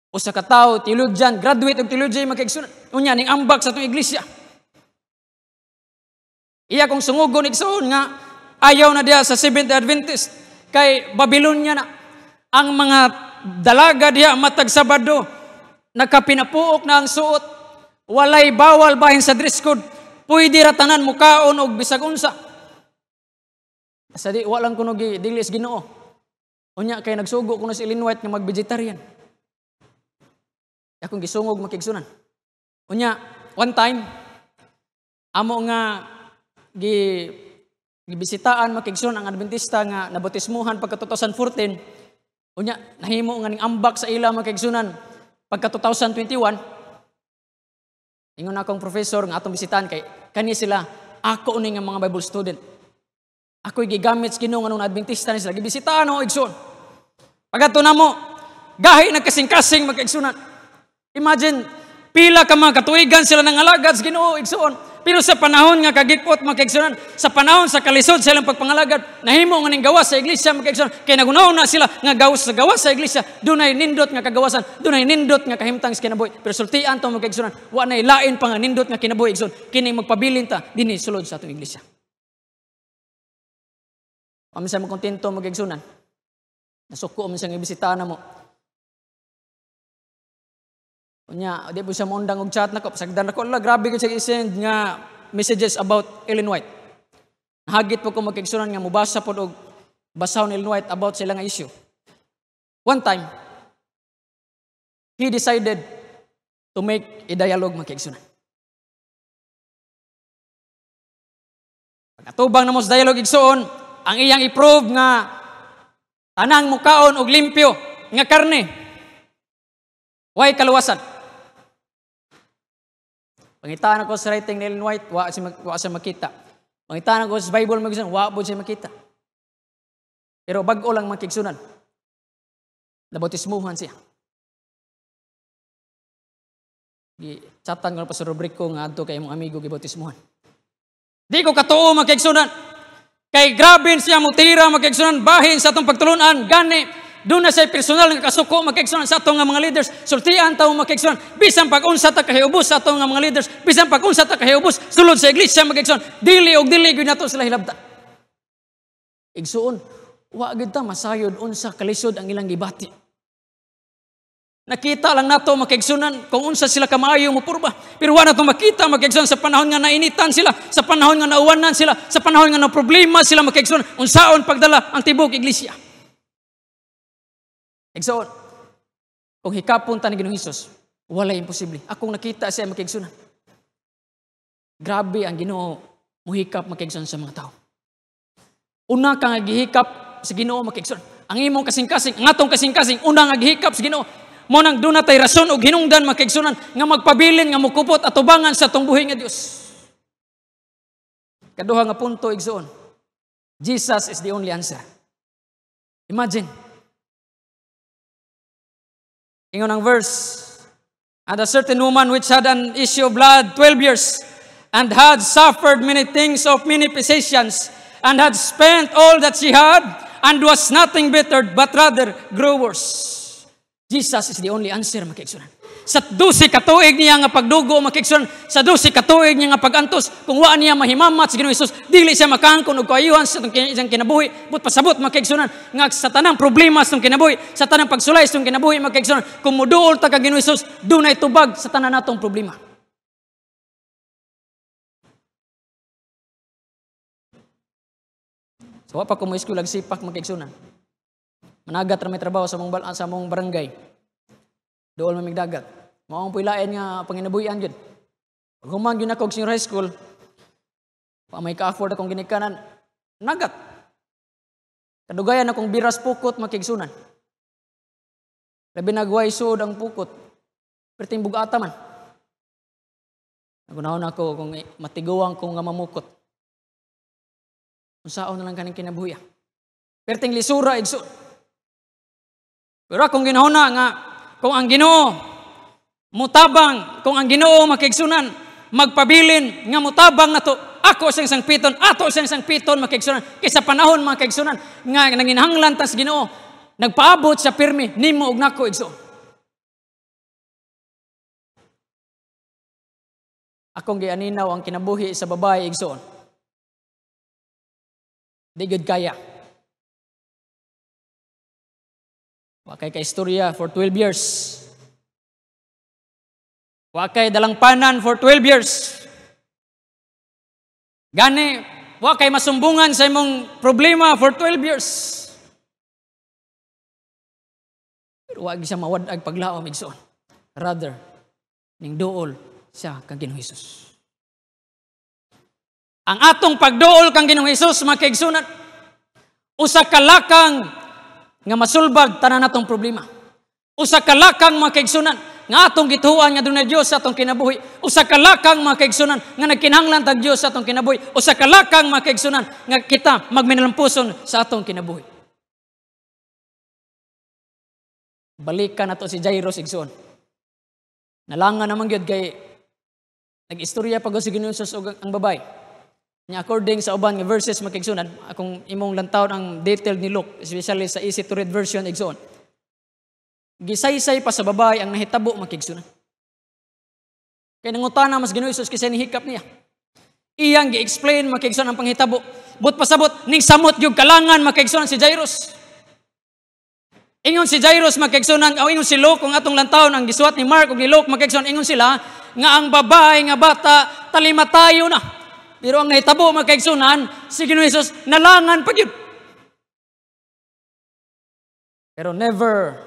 O sa katao, theologian, graduate of theology, makigsoon. Unya, ning ambak sa itong iglesia. Iya kong sungugon igsoon nga, ayaw na diya sa Seventh Adventist. Kay Babylonia na. Ang mga dalaga diya, matag Sabado, nagkapinapuok na ang suot. Walay bawal bahin sa dress code. Pwede ratanan mukaon o bisag unsa. Sa di, walang kuno dilis Ginoo. Unya kay nagsugo kuno si Ellen White nga mag-vegetarian. Akong gisungog makigsunan. Unya, one time, amo nga gibisitaan makigsunan ang Adventista nga nabotismuhan pagka 2014. Unya, nahimo nga ning ambak sa ila makigsunan pagka 2021. Ingon akong professor nga atong bisitahan kay kani sila ako ni nga mga Bible student. Ako'y gigamit sa Ginoo nganong Adventista ni sila. Gibisitaan o igsoon. Pagkato na mo, gahi nagkasing-kasing magkaigsunan. Imagine, pila ka mga katuigan sila ng alagad sa Ginoo igsoon. Pero sa panahon nga kagikot mga kaigsunan, sa panahon sa kalisod sa ilang pagpangalagad, nahimo nga ning gawas sa iglesia mga kaigsunan, kay nagunaw na sila nga gawas sa iglesia, dunay nindot nga kagawasan, dunay nindot nga kahimtang sa kinabuhi. Pero sultian to mga kaigsunan, wa nay lain pa nga nindot nga kinabuhi igsoon, kini magpabilin ta dinhi sulod sa atong iglesia. Pamisa mo kontento mga kaigsunan. Nasuko man siyang ibisita na mo. Unya, di po siya maundang og chat nako. Pasagdan ako, grabe ko siya i-send nga messages about Ellen White. Nahagit po ko magkaigsunan nga mubasa po og basahon Ellen White about sila nga issue. One time, he decided to make a dialogue magkaigsunan. Pag-atubang na mo sa dialogue igsuon, ang iyang i-prove nga tanang mukaon og limpyo nga karne. Way kaluwasan. Pangitaan ako sa writing ni Ellen White, wa siya makita. Pangitaan ako sa Bible, wa po siya makita. Pero bago lang makigsunan, nabautismuhan siya. Chatan ko na pa sa rubrik ko nga adto kay mong amigo gibautismuhan. Di ko katuo makigsunan. Kay grabe siya mutira makigsunan, bahin sa atong pagtulunan, gani. Doon na sa personal nga kasuko makigsunan sa atong nga mga leaders. Sultian tawo makigsunan. Bisan pag-unsa ta kahiubos sa atong nga mga leaders. Bisan pag-unsa ta kahiubos sulod sa iglesia makigsunan. Dili og dili gyud nato sila hilabtan. Igsuon, wa gid ta masayod unsa kalisod ang ilang gibati. Nakita lang nato makigsunan kung unsa sila kamaayo mo purba. Pero wa nato makita makigsunan sa panahon nga nainitan sila, sa panahon nga nauwanan sila, sa panahon nga na problema sila makigsunan unsaon pagdala ang tibok iglesia. Igsoon, kung hikapon ta ni Ginoong Hesus, wala imposible. Akong nakita siya makigsunan. Grabe ang Ginoo muhikap makigsunan sa mga tao. Una kang gihikap sa Ginoo makigsunan. Ang imong kasing-kasing, ang atong kasing-kasing, una nga gihikap sa Ginoo. Mo nang doon na tay rason o hinungdan makigsunan nga magpabilin nga mukupot at tubangan sa atong buhi nga Dios. Kaduha nga punto igsoon. Jesus is the only answer. Imagine. Ingon ang verse, and a certain woman which had an issue of blood 12 years, and had suffered many things of many physicians, and had spent all that she had, and was nothing bettered, but rather grew worse. Jesus is the only answer, makigsunan. Sa 12 katuig niya nga pagdugo, makigsunan, sa 12 katuig niya nga pagantos, kung wa niya mahimamat sa Ginoong Hesus, dili siya makangkon og kaayuhan sa itong kinabuhi, but pasabot makigsunan, nga sa tanang problema sa itong kinabuhi, sa tanang pagsulay sa itong kinabuhi, makigsunan, kung muduol ta ka Ginoong Hesus, dunay tubag sa tanan natong problema. So, wa pa ko mo iskul sipak makigsunan. Managat ra may trabaho sa mong barangay. Dool mamig dagat. Mao ang puilain nga panginabuhian gyud. Pag humang gyud ako og senior high school, pa may ka-afford akong ginikanan, nagat. Kadugayan akong biras pukot makigsunan. Labi nagway suod ang pukot. Perting bugata man. Nagunahon ako kung matiguang ko nga mamukot. Unsaon na lang kaning kinabuhi. Perting lisura igsoon. Pero akong ginahuna nga kung ang Ginoo mutabang, kung ang Ginoo makigsunan, magpabilin nga mutabang nato, ako siyang sangpiton, ato siyang sangpiton makigsunan, kaysa panahon makigsunan, nga nanginhanglan tas Ginoo, nagpaabot sa pirmi, nimo og nako igsoon. Akong gianinaw ang kinabuhi sa babae igsoon. Di gud kaya. Wakay ka-istorya for 12 years. Wakay dalangpanan for 12 years. Gani, wakay masumbungan sa imong problema for 12 years. Pero wag siya mawadag paglaom igsoon. Rather, ning duol siya kang Ginoong Hesus. Ang atong pagduol kang Ginoong Hesus makigsunan, usa ka lakang nga masulbad tanan natong problema. Usa ka lakang makigsunan nga atong gituan nga dunay Dios sa atong kinabuhi. Usa ka lakang makigsunan nga nagkinahanglan tag Dios sa atong kinabuhi. Usa ka lakang makigsunan nga kita magminalampuson sa atong kinabuhi. Balikan nato si Jairus igsoon. Nalangan naman gyud kay Nag-istorya pag si Ginoong Hesus og ang babay. Nya according sa uban nga verses makigsunan, akong imong lantawon ang detailed ni Luke, especially sa easy to read version igsoon. Gisaysay pa sa babay ang nahitabo makigsunan. Kaya nangutana mas Ginoong Hesus kisay ni hikap niya. Iyang gi-explain makigsunan ang panghitabo. But pasabot ning samot gyud kalangan makigsunan si Jairus. Ingon si Jairus makigsunan, o ingon si Luke kung atong lantawon ang gisuat ni Mark ug ni Luke makigsunan, ingon sila nga ang babae nga bata talimatayo na. Pero ang nahitabo makigsunan si Ginoong Hesus nalangan pa gyud. Pero never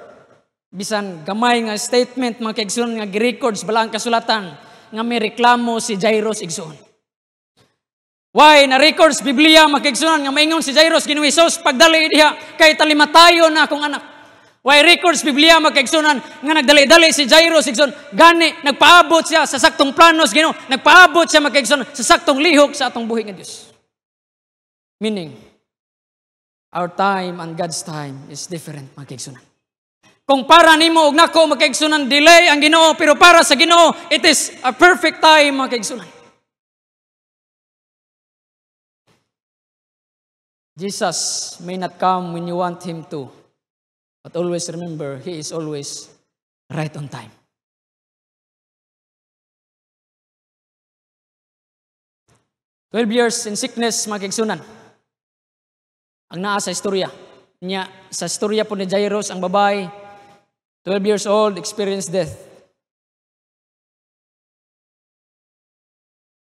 bisan gamay nga statement makigsunan nga gi-records balang kasulatan nga may reklamo si Jairus igsoon. Why na records Biblia makigsunan nga maingon si Jairus Ginoong Hesus pagdali diha kay talimatayo na akong anak. Why records Biblia makigsunan nga nagdali-dali si Jairus igsoon gani nagpaabot siya sa saktong planos Ginoo, nagpaabot siya makigsunan sa saktong lihok sa atong buhi nga Dios. Meaning our time and God's time is different makigsunan. Kung para nimo og nako makigsunan delay ang Ginoo, pero para sa Ginoo it is a perfect time makigsunan. Jesus may not come when you want Him to, but always remember, He is always right on time. "12 years in sickness, makigsunan. Ang naa sa istorya. Nya, sa istorya po ni Jairus, ang babae, 12 years old, experienced death.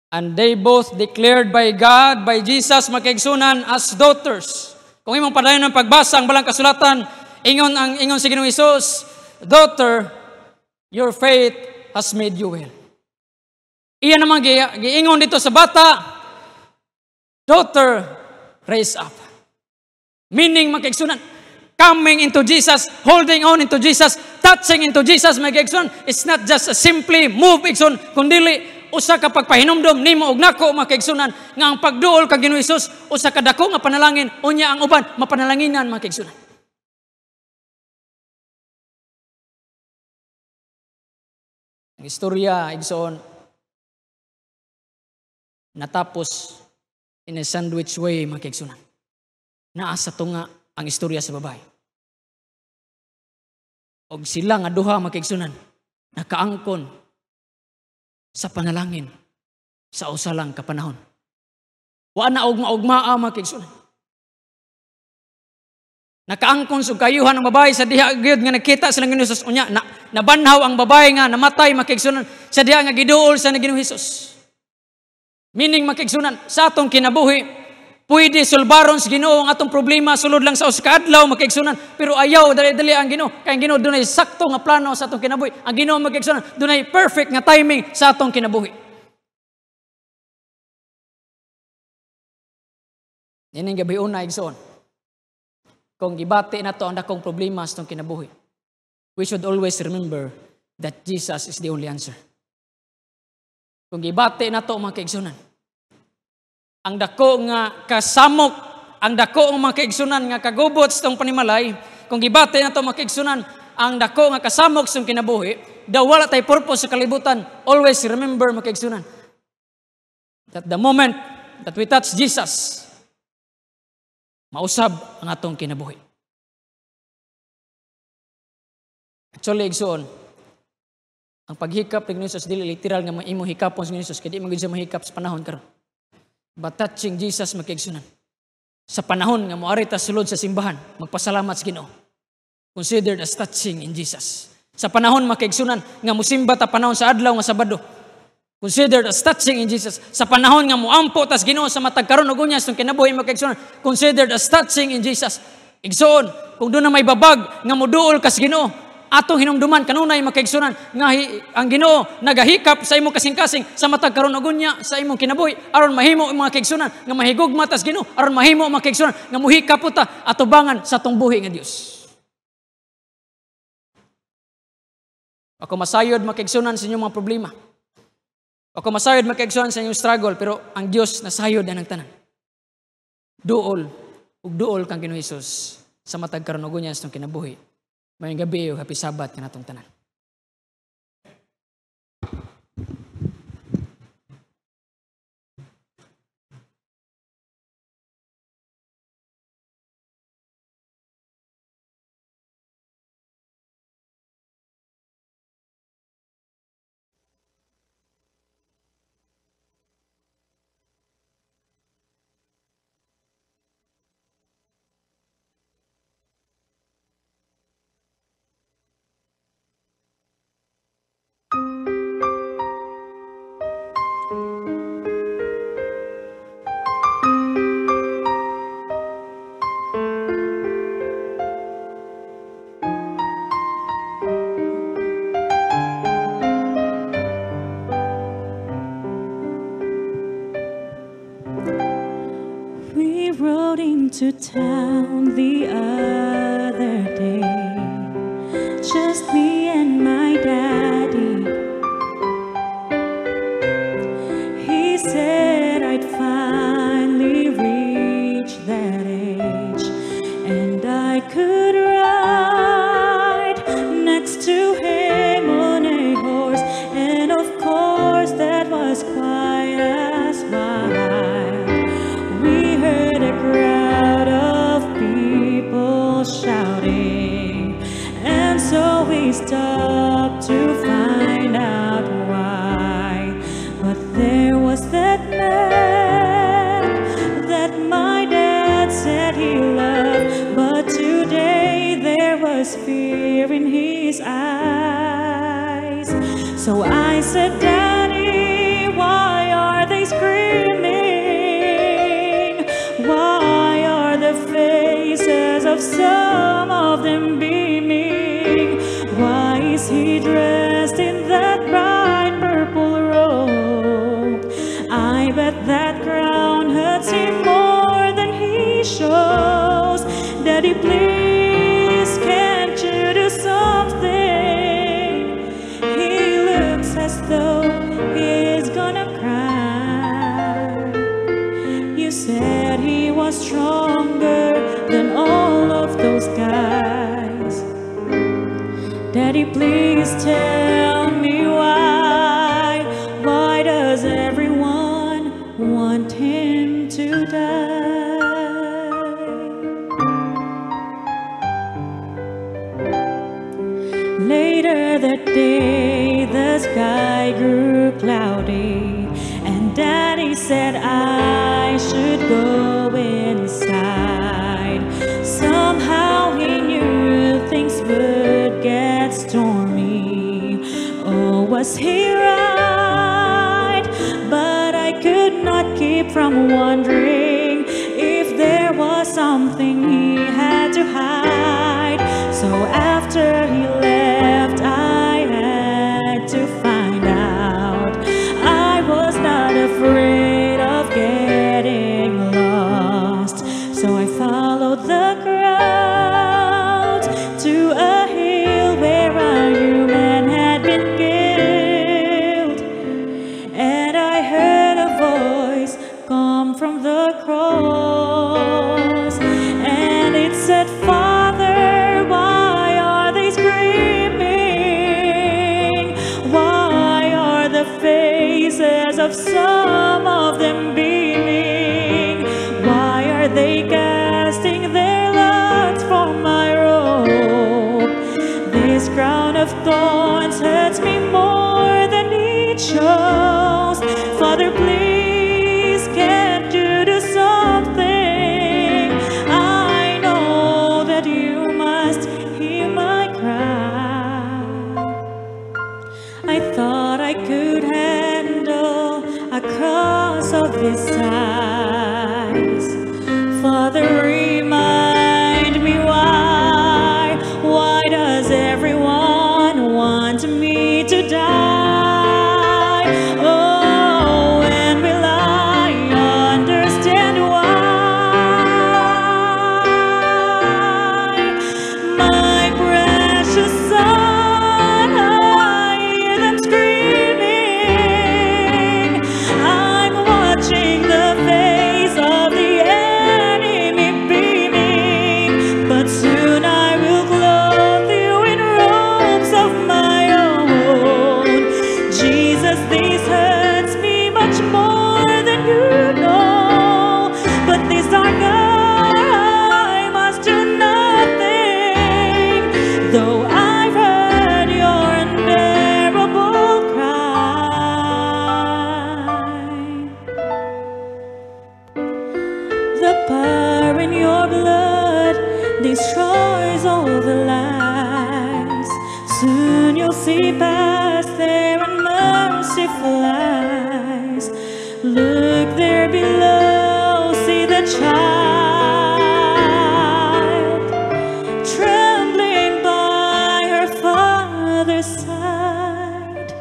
And they both declared by God, by Jesus, makigsunan as daughters. Kung imong padayon ng pagbasa ang balang kasulatan, ingon si Ginoong Hesus, "Daughter, your faith has made you well." Iyan naman giingon dito sa bata, "Daughter, raise up." Meaning makigsunan, coming into Jesus, holding on into Jesus, touching into Jesus, makigsunan, it's not just a simply move igsoon, kundili usa ka pagpahinumdom nimo og nako makigsunan nga ang pagduol kag Ginoong Hesus usa ka dako nga panalangin, unya ang uban mapanalanginan makigsunan. Ang istorya igsoon natapos in a sandwich way makigsunan. Naa sa tunga ang istorya sa babae. Og sila nga duha makigsunan nakaangkon sa panalangin sa usa lang ka panahon. Wa na ugma-ugmaa makigsunan. Nakaangkon sa kayuhan ng babae sa diha gyud nga nakita silang Ginoong Hesus, unya nabanhaw ang babae nga namatay makigsunan sa diha nga giduol sa Ginoong Hesus. Meaning makigsunan sa atong kinabuhi pwede sulbaron sa Ginoo ang atong problema sulod lang sa usa ka adlaw makigsunan, pero ayaw dali-dali ang Ginoo kay ang Ginoo dunay sakto nga plano sa atong kinabuhi. Ang Ginoo makigsunan dunay perfect nga timing sa atong kinabuhi. Ining gabi una igsoon. Kung gibati nato ang dakong problema sa atong kinabuhi, we should always remember that Jesus is the only answer. Kung gibati nato makigsunan ang dako nga kasamok, ang dako nga makigsunan nga kagubot sa itong panimalay, kung gibati na ito makigsunan, ang dako nga kasamok sa kinabuhi, daw wala tayo purpose sa kalibutan, always remember makigsunan that the moment that we touch Jesus, mausab ang atong kinabuhi. Actually, igsoon, ang paghikap ng Ginoong Hesus, dili literal nga imo hikapon sa Ginoong Hesus, kaya di magiging siya mahikap sa panahon karon. But touching Jesus makigsunan. Sa panahon nga moari ta sulod sa simbahan, magpasalamat sa Ginoo. Considered as touching in Jesus. Sa panahon makigsunan nga musimba ta panahon sa adlaw nga Sabado, considered as touching in Jesus. Sa panahon nga moampo tas Ginoo sa matag karon ug unya sa kinabuhi makigsunan, considered as touching in Jesus. Igsoon, kung doon na may babag nga moduol kas Ginoo, atong hinumduman kanunay makigsunan nga ang Ginoo nagahikap sa imong kasing-kasing sa matag karon ug unya sa imong kinabuhi aron mahimo imong makigsunan nga mahigugma tas Ginoo, aron mahimo makigsunan nga muhikap ta atubangan sa atong buhi nga Dios. Ako masayod makigsunan sa inyong mga problema. Ako masayod makigsunan sa inyong struggle, pero ang Dios nasayod na ng tanan. Duol ug duol kang Ginoong Hesus sa matag karon ug unya sa atong kinabuhi. Mayong gabi o happy Sabat ka natong tanan. rode into town the other day, just me and my daddy. He said I'd finally reached that age, and I could ride next to him on a horse, and of course that was quite as wild. We heard a crowd of people shouting, and so we stopped to find out why. But there was that man that my dad said he loved, but today there was fear in his eyes. So I said, Daddy, why are they screaming? Why are the faces of some of them beaming? Why is he dressed in that bright purple robe? I bet that crown hurts him more than he shows. Daddy, please, can't you do something? He looks as though he's gonna cry. You said he was stronger than all of those guys. Daddy, please tell me why. Why does everyone want him to die? Later that day, the sky grew cloudy, and Daddy said I should go inside. Somehow he knew things would get stormy. Oh, was he right? But I could not keep from wondering if there was something he had to hide. So after he left, I had to find out. I was not afraid of getting lost, so I followed the crowd to a hill where a human had been killed. And I heard a voice come from the cross, and it said, Father, why are they screaming? Why are the faces of some of them beaming? Why are they casting their lots for my robe? This crown of thorns hurts me more than it shows. Father, please, can't you do something? I know that you must hear my cry. I thought I could handle a cross of this size. Father, remind me why. Why does everyone want me to die? Oh, when will I understand why? My precious son, I hear them screaming. I'm watching the face of the enemy beaming, but soon I will clothe you in robes of my own. Jesus, this hurts me much more than you know, but this dark I must do nothing, though I've heard your unbearable cry. The power in your blood destroys all the lies. Soon you'll see past their unmerciful eyes. Look there below, see the child trembling by her father's side.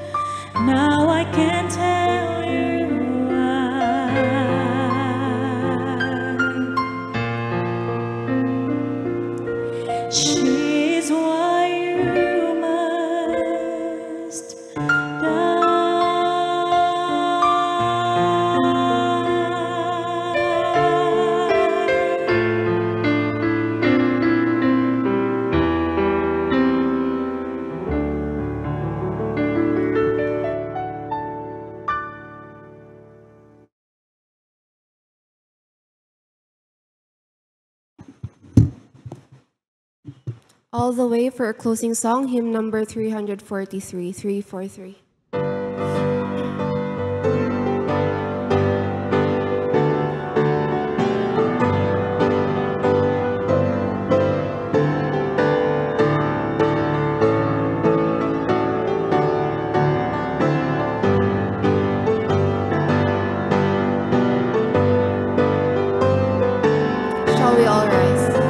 Now I can tell you why. All the way for a closing song, hymn number 343, 343. Shall we all rise?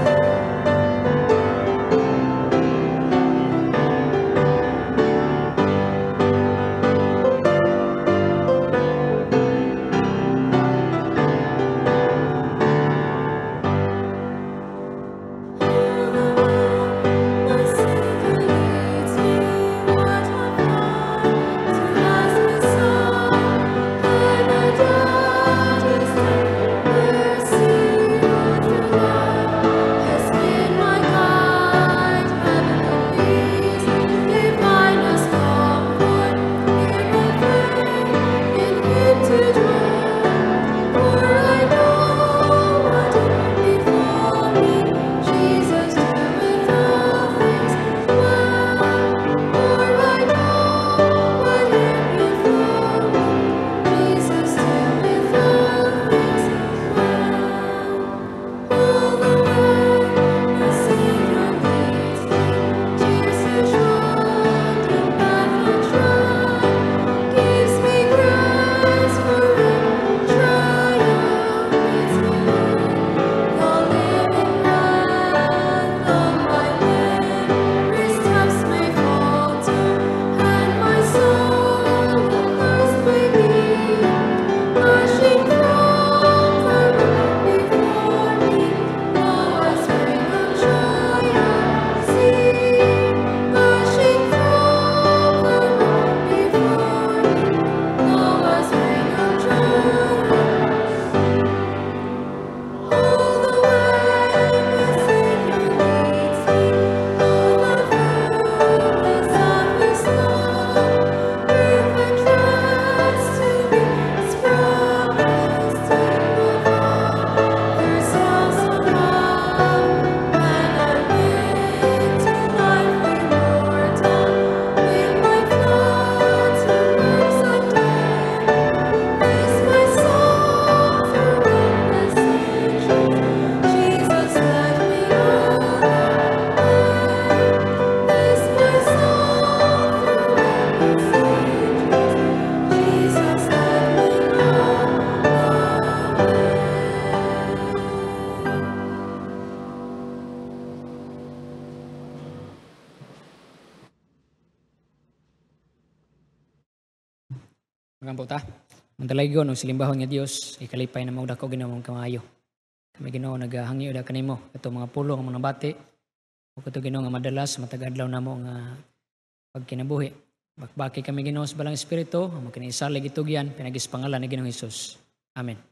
Magampo ta. Mantalagon o silimbahon nga Dios ikalipay na magdako ginamong kamayo. Kami Ginoo nagahangyo da kanimo kato mga pulo nga mga bati. O kato Ginoo nga madalas matag-adlaw namo nga pagkinabuhi. Bakbaki kami Ginoo sa balang espiritu, mo kini isalig itugyan pinagis pangalan ni Ginoong Hesus. Amen.